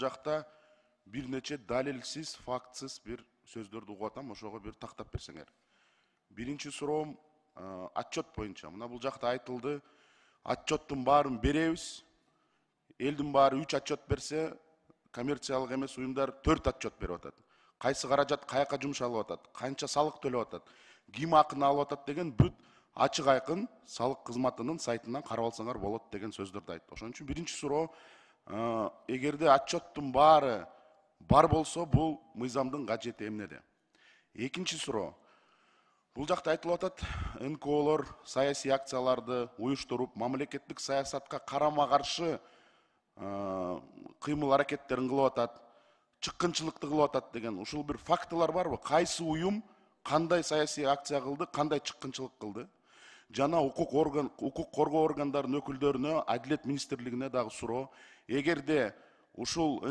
Жақта бир нече далилсиз, фактсыз бир сөздөрдү угуп атам, ошого бир тактап берсеңер. Биринчи суроом отчет боюнча. Мына бул жакта айтылды, отчеттун баарын беребиз. Элдин баары 3 отчет берсе, коммерциялык эмес уюмдар 4 отчет берип атат. Кайсы каражат каяка жумшалып атат, канча салык төлөп атат, ким акыны алып атат деген бүт ачык айкын салык кызматынын сайтынан карап алсаңар болот деген сөздөрдү айтты. Ошон үчүн биринчи суроо, эгерде отчеттун баары бар болсо, бул мыйзамдын кажети эмнеде? Экинчи суроо. Бул жакта айтылып атат, НКОлор саясий акцияларды уюштуруп, мамлекеттик саясатка карама каршы кыймыл аракеттерин кылып атат, чыккынчылыкты кылып атат деген ушул бир фактылар барбы? Кайсы уюм кандай саясий акция кылды, кандай чыккынчылык кылды? Жана укук коргоо органдарынын өкүлдөрүнө, Адилет министрлигине дагы суроо. Эгерде ушул